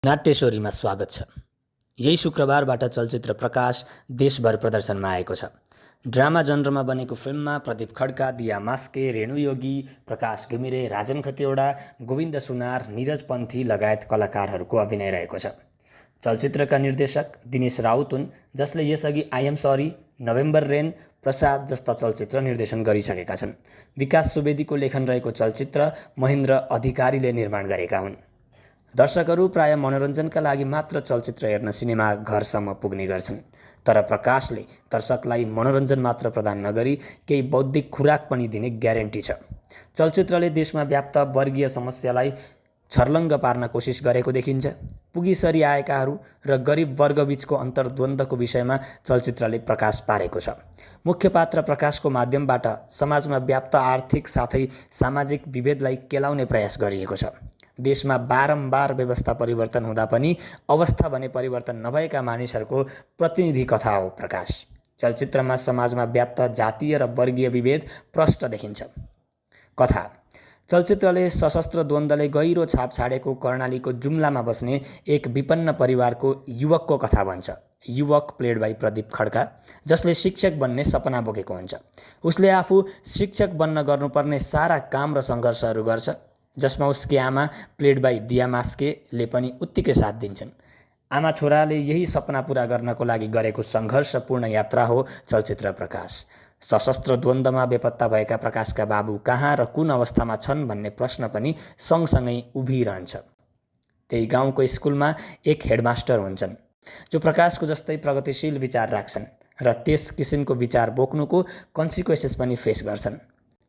नाट्यशोरीमा स्वागत छ। यही शुक्रबारबाट चलचित्र प्रकाश देशभर प्रदर्शनमा आएको छ। ड्रामा जनरमा बनेको फिल्ममा प्रदीप खड्का, दिया मास्के, रेणु योगी, प्रकाश घिमिरे, राजन खतिवडा, गोविन्द सुनार, नीरज पन्थी लगायत कलाकारहरूको अभिनय रहेको छ। चलचित्रका निर्देशक दिनेश राउत हुन्, जसले यसअघि I am sorry, November rain, Prasad जस्ता चलचित्र निर्देशन गरिसकेका छन्। विकास सुवेदीको लेखन रहेको चलचित्र महेन्द्र अधिकारीले निर्माण गरेका हुन्। दर्शकहरू प्राय मनोरञ्जनका लागि मात्र चलचित्र हेर्न सिनेमा घरसम्म पुग्ने गर्छन्, तर प्रकाशले दर्शकलाई मनोरञ्जन मात्र प्रदान नगरी केही बौद्धिक खुराक पनि दिने ग्यारेन्टी छ। चलचित्रले देशमा व्याप्त वर्गीय समस्यालाई छर्लङ्ग पार्न कोसिस गरेको देखिन्छ। पुगीसरी आएकाहरू र गरिब वर्गबीचको अन्तर्द्वन्द्वको विषयमा चलचित्रले प्रकाश पारेको छ। मुख्य पात्र प्रकाशको माध्यमबाट समाजमा व्याप्त आर्थिक साथै सामाजिक विभेदलाई केलाउने प्रयास गरिएको छ। देशमा बारम्बार व्यवस्था परिवर्तन हुँदा पनि अवस्था भने परिवर्तन नभएका मानिसहरूको प्रतिनिधि कथा हो प्रकाश। चलचित्रमा समाजमा व्याप्त जातीय र वर्गीय विभेद प्रष्ट देखिन्छ। कथा चलचित्रले सशस्त्र द्वन्द्वले गहिरो छाप छाडेको कर्णालीको जुम्लामा बस्ने एक विपन्न परिवारको युवकको कथा भन्छ। युवक प्लेड बाई प्रदीप खड्का, जसले शिक्षक बन्ने सपना बोकेको हुन्छ। उसले आफू शिक्षक बन्न गर्नुपर्ने सारा काम र सङ्घर्षहरू गर्छ, जसमा उसकी आमा प्लेड बाई दिया मास्केले पनि उत्तिकै साथ दिन्छन्। आमा छोराले यही सपना पुरा गर्नको लागि गरेको सङ्घर्षपूर्ण यात्रा हो चलचित्र प्रकाश। सशस्त्र द्वन्द्वमा बेपत्ता भएका प्रकाशका बाबु कहाँ र कुन अवस्थामा छन् भन्ने प्रश्न पनि सँगसँगै उभिरहन्छ। त्यही गाउँको स्कुलमा एक हेडमास्टर हुन्छन्, जो प्रकाशको जस्तै प्रगतिशील विचार राख्छन् र त्यस किसिमको विचार बोक्नुको कन्सिक्वेन्सेस पनि फेस गर्छन्।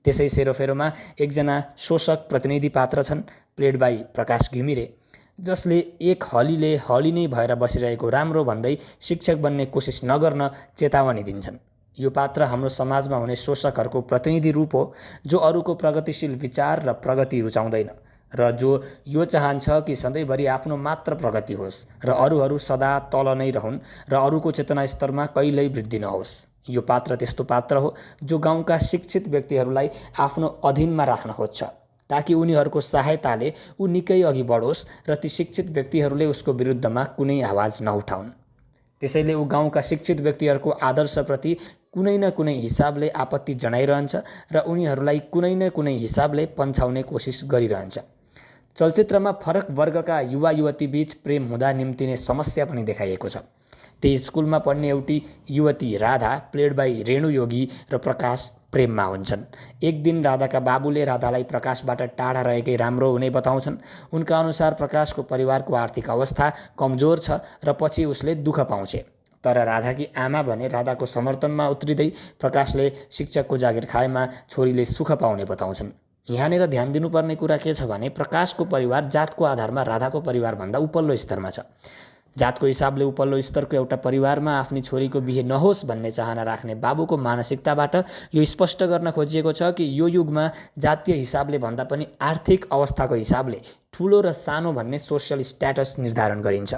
त्यसै सेरोफेरोमा एकजना शोषक प्रतिनिधि पात्र छन्, प्लेड बाई प्रकाश घिमिरे, जसले एक हली नै भएर बसिरहेको राम्रो भन्दै शिक्षक बन्ने कोसिस नगर्न चेतावनी दिन्छन्। यो पात्र हाम्रो समाजमा हुने शोषकहरूको प्रतिनिधि रूप हो, जो अरूको प्रगतिशील विचार र प्रगति रुचाउँदैन र जो यो चाहन्छ कि सधैँभरि आफ्नो मात्र प्रगति होस् र अरूहरू सदा तल नै रहन् र अरूको चेतना स्तरमा कहिल्यै वृद्धि नहोस्। यो पात्र त्यस्तो पात्र हो जो गाउँका शिक्षित व्यक्तिहरूलाई आफ्नो अधीनमा राख्न खोज्छ, ताकि उनीहरूको सहायताले ऊ निकै अघि बढोस् र ती शिक्षित व्यक्तिहरूले उसको विरुद्धमा कुनै आवाज नउठाउन्। त्यसैले ऊ गाउँका शिक्षित व्यक्तिहरूको आदर्शप्रति कुनै न कुनै हिसाबले आपत्ति जनाइरहन्छ र उनीहरूलाई कुनै न कुनै हिसाबले पन्छाउने कोसिस गरिरहन्छ। चलचित्रमा फरक वर्गका युवा युवती बीच प्रेम हुँदा निम्तिने समस्या पनि देखाइएको छ। त्यही स्कुलमा पढ्ने एउटी युवती राधा, प्लेड बाई रेणु योगी र प्रकाश प्रेममा हुन्छन्। एक दिन राधाका बाबुले राधालाई प्रकाशबाट टाढा रहेकै राम्रो हुने बताउँछन्। उनका अनुसार प्रकाशको परिवारको आर्थिक अवस्था कमजोर छ र पछि उसले दुःख पाउँछे। तर राधाकी आमा भने राधाको समर्थनमा उत्रिँदै प्रकाशले शिक्षकको जागिर खाएमा छोरीले सुख पाउने बताउँछन्। यहाँनिर ध्यान दिनुपर्ने कुरा के छ भने प्रकाशको परिवार जातको आधारमा राधाको परिवारभन्दा उपल्लो स्तरमा छ। जातको हिसाबले उपल्लो स्तरको एउटा परिवारमा आफ्नी छोरीको बिहे नहोस् भन्ने चाहना राख्ने बाबुको मानसिकताबाट यो स्पष्ट गर्न खोजिएको छ कि यो युगमा जातीय हिसाबले भन्दा पनि आर्थिक अवस्थाको हिसाबले ठुलो र सानो भन्ने सोसियल स्ट्याटस निर्धारण गरिन्छ।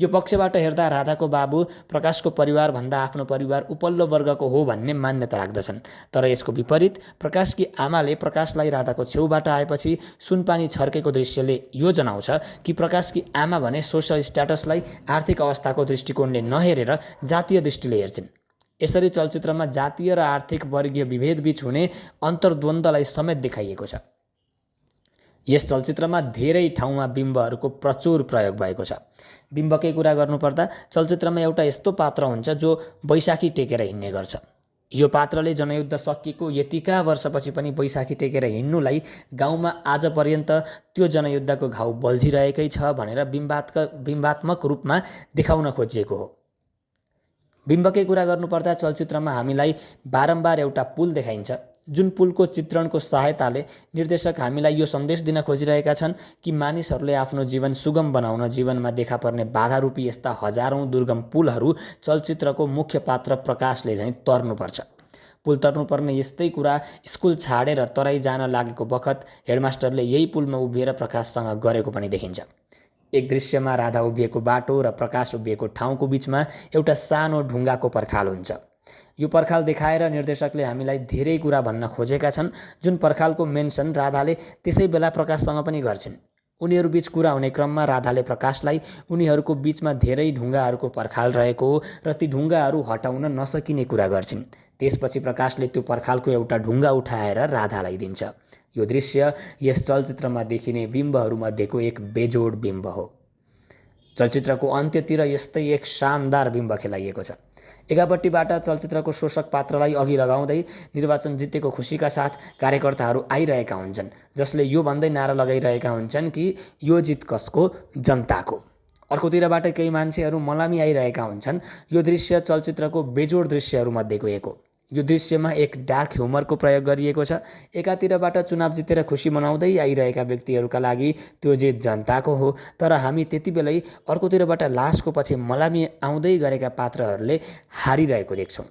यो पक्षबाट हेर्दा राधाको बाबु प्रकाशको परिवारभन्दा आफ्नो परिवार उपल्लो वर्गको हो भन्ने मान्यता राख्दछन्। तर यसको विपरीत प्रकाशकी आमाले प्रकाशलाई राधाको छेउबाट आएपछि सुनपानी छर्केको दृश्यले यो जनाउँछ कि प्रकाशकी आमा भने सोसियल स्ट्याटसलाई आर्थिक अवस्थाको दृष्टिकोणले नहेरेर जातीय दृष्टिले हेर्छन्। यसरी चलचित्रमा जातीय र आर्थिक वर्गीय विभेदबीच हुने अन्तर्द्वन्द्वलाई समेत देखाइएको छ। यस चलचित्रमा धेरै ठाउँमा बिम्बहरूको प्रचुर प्रयोग भएको छ। बिम्बकै कुरा गर्नुपर्दा चलचित्रमा एउटा यस्तो पात्र हुन्छ जो बैशाखी टेकेर हिँड्ने गर्छ। यो पात्रले जनयुद्ध सकिएको यतिका वर्षपछि पनि बैशाखी टेकेर हिँड्नुलाई गाउँमा आज पर्यन्त त्यो जनयुद्धको घाउ बल्झिरहेकै छ भनेर बिम्बात्मक रूपमा देखाउन खोजिएको हो। बिम्बकै कुरा गर्नुपर्दा चलचित्रमा हामीलाई बारम्बार एउटा पुल देखाइन्छ, जुन पुलको चित्रणको सहायताले निर्देशक हामीलाई यो सन्देश दिन खोजिरहेका छन् कि मानिसहरूले आफ्नो जीवन सुगम बनाउन जीवनमा देखा पर्ने बाधारूपी यस्ता हजारौं दुर्गम पुलहरू चलचित्रको मुख्य पात्र प्रकाशले झैँ तर्नुपर्छ। पुल तर्नुपर्ने यस्तै कुरा स्कुल छाडेर तराई जान लागेको बखत हेडमास्टरले यही पुलमा उभिएर प्रकाशसँग गरेको पनि देखिन्छ। एक दृश्यमा राधा उभिएको बाटो र प्रकाश उभिएको ठाउँको बीचमा एउटा सानो ढुङ्गाको पर्खाल हुन्छ। यो पर्खाल देखाएर निर्देशकले हामीलाई धेरै कुरा भन्न खोजेका छन्, जुन पर्खालको मेन्सन राधाले त्यसै बेला प्रकाशसँग पनि गर्छिन्। उनीहरूबीच कुरा हुने क्रममा राधाले प्रकाशलाई उनीहरूको बीचमा धेरै ढुङ्गाहरूको पर्खाल रहेको र ती ढुङ्गाहरू हटाउन नसकिने कुरा गर्छिन्। त्यसपछि प्रकाशले त्यो पर्खालको एउटा ढुङ्गा उठाएर राधालाई दिन्छ। यो दृश्य यस चलचित्रमा देखिने बिम्बहरूमध्येको एक बेजोड बिम्ब हो। चलचित्रको अन्त्यतिर यस्तै एक शानदार बिम्ब खेलाइएको छ। एकापट्टिबाट चलचित्रको शोषक पात्रलाई अघि लगाउँदै निर्वाचन जितेको खुसीका साथ कार्यकर्ताहरू आइरहेका हुन्छन्, जसले यो भन्दै नारा लगाइरहेका हुन्छन् कि यो जित कसको? जनताको। अर्कोतिरबाट केही मान्छेहरू मलामी आइरहेका हुन्छन्। यो दृश्य चलचित्रको बेजोड दृश्यहरूमध्येको एक हो। यो दृश्यमा एक डार्क ह्युमरको प्रयोग गरिएको छ। एकातिरबाट चुनाव जितेर खुसी मनाउँदै आइरहेका व्यक्तिहरूका लागि त्यो जित जनताको हो, तर हामी त्यति बेलै अर्कोतिरबाट लासको पछि मलामी आउँदै गरेका पात्रहरूले हारिरहेको देख्छौँ।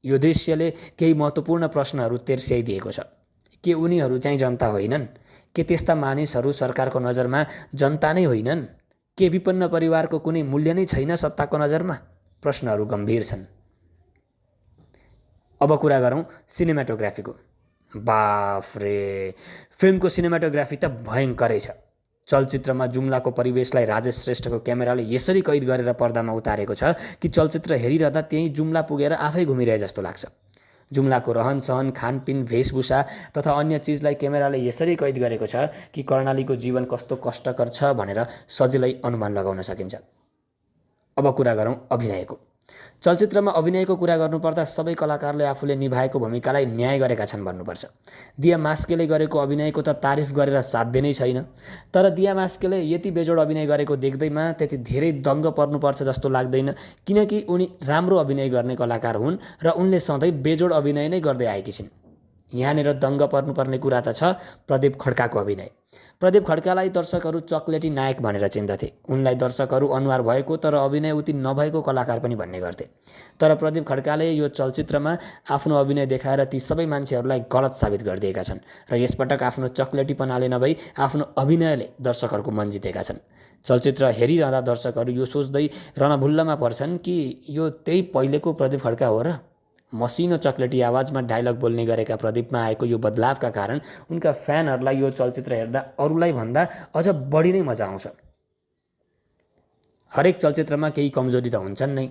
यो दृश्यले केही महत्त्वपूर्ण प्रश्नहरू तेर्स्याइदिएको छ। के उनीहरू चाहिँ जनता होइनन्? के त्यस्ता मानिसहरू सरकारको नजरमा जनता नै होइनन्? के विपन्न परिवारको कुनै मूल्य नै छैन सत्ताको नजरमा? प्रश्नहरू गम्भीर छन्। अब कुरा गरौँ सिनेमाटोग्राफीको। बाफरे, फिल्मको सिनेमाटोग्राफी त भयङ्करै छ। चलचित्रमा जुम्लाको परिवेशलाई राजेश श्रेष्ठको क्यामेराले यसरी कैद गरेर पर्दामा उतारेको छ कि चलचित्र हेरिरहँदा त्यहीँ जुम्ला पुगेर आफै घुमिरहे जस्तो लाग्छ। जुम्लाको रहनसहन, खानपिन, वेशभूषा तथा अन्य चिजलाई क्यामेराले यसरी कैद गरेको छ कि कर्णालीको जीवन कस्तो कष्टकर छ भनेर सजिलै अनुमान लगाउन सकिन्छ। अब कुरा गरौँ अभिनयको। चलचित्रमा अभिनयको कुरा गर्नुपर्दा सबै कलाकारले आफूले निभाएको भूमिकालाई न्याय गरेका छन् भन्नुपर्छ। दिया मास्केले गरेको अभिनयको त तारिफ गरेर साध्य नै छैन, तर दिया मास्केले यति बेजोड अभिनय गरेको देख्दैमा त्यति धेरै दङ्ग पर्नुपर्छ जस्तो लाग्दैन, किनकि उनी राम्रो अभिनय गर्ने कलाकार हुन् र उनले सधैँ बेजोड अभिनय नै गर्दै आएकी छिन्। यहाँनिर दङ्ग पर्नुपर्ने कुरा त छ प्रदीप खड्काको अभिनय। प्रदीप खड्कालाई दर्शकहरू चक्लेटी नायक भनेर चिन्दथे। उनलाई दर्शकहरू अनुहार भएको तर अभिनय उति नभएको कलाकार पनि भन्ने गर्थे। तर प्रदीप खड्काले यो चलचित्रमा आफ्नो अभिनय देखाएर ती सबै मान्छेहरूलाई गलत साबित गरिदिएका छन् र यसपटक आफ्नो चक्लेटीपनाले नभई आफ्नो अभिनयले दर्शकहरूको मन जितेका छन्। चलचित्र हेरिरहँदा दर्शकहरू यो सोच्दै रणभुल्लमा पर्छन् कि यो त्यही पहिलेको प्रदीप खड्का हो र? मसिनो चक्लेटी आवाजमा डायलग बोल्ने गरेका प्रदीपमा आएको यो बदलावका कारण उनका फ्यानहरूलाई यो चलचित्र हेर्दा अरूलाई भन्दा अझ बढी नै मजा आउँछ। हरेक चलचित्रमा केही कमजोरी त हुन्छन् नै,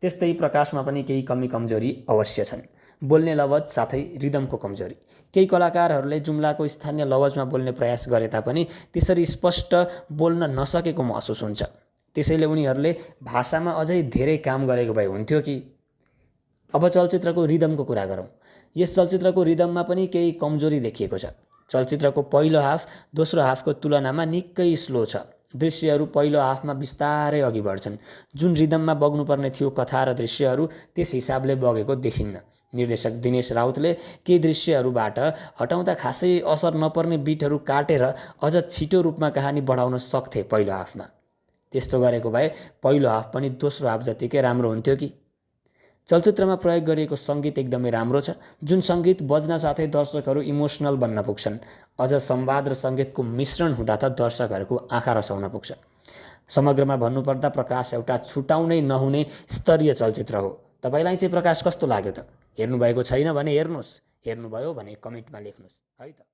त्यस्तै प्रकाशमा पनि केही कमी कमजोरी अवश्य छन्। बोल्ने लवज साथै रिदमको कमजोरी। केही कलाकारहरूले जुम्लाको स्थानीय लवजमा बोल्ने प्रयास गरे तापनि त्यसरी स्पष्ट बोल्न नसकेको महसुस हुन्छ। त्यसैले उनीहरूले भाषामा अझै धेरै काम गरेको भए हुन्थ्यो कि। अब चलचित्रको रिदमको कुरा गरौँ। यस चलचित्रको रिदममा पनि केही कमजोरी देखिएको छ। चलचित्रको पहिलो हाफ दोस्रो हाफको तुलनामा निकै स्लो छ। दृश्यहरू पहिलो हाफमा बिस्तारै अघि बढ्छन्। जुन रिदममा बग्नुपर्ने थियो कथा र दृश्यहरू त्यस हिसाबले बगेको देखिन्न। निर्देशक दिनेश राउतले केही दृश्यहरूबाट हटाउँदा खासै असर नपर्ने बिटहरू काटेर अझ छिटो रूपमा कहानी बढाउन सक्थे पहिलो हाफमा। त्यस्तो गरेको भए पहिलो हाफ पनि दोस्रो हाफ जतिकै राम्रो हुन्थ्यो कि। चलचित्रमा प्रयोग गरिएको सङ्गीत एकदमै राम्रो छ। जुन सङ्गीत बज्न साथै दर्शकहरू इमोसनल बन्न पुग्छन्। अझ संवाद र सङ्गीतको मिश्रण हुँदा त दर्शकहरूको आँखा रसाउन पुग्छ। समग्रमा भन्नुपर्दा प्रकाश एउटा छुटाउनै नहुने स्तरीय चलचित्र हो। तपाईँलाई चाहिँ प्रकाश कस्तो लाग्यो त? हेर्नुभएको छैन भने हेर्नुहोस्, हेर्नुभयो भने कमेन्टमा लेख्नुहोस् है त।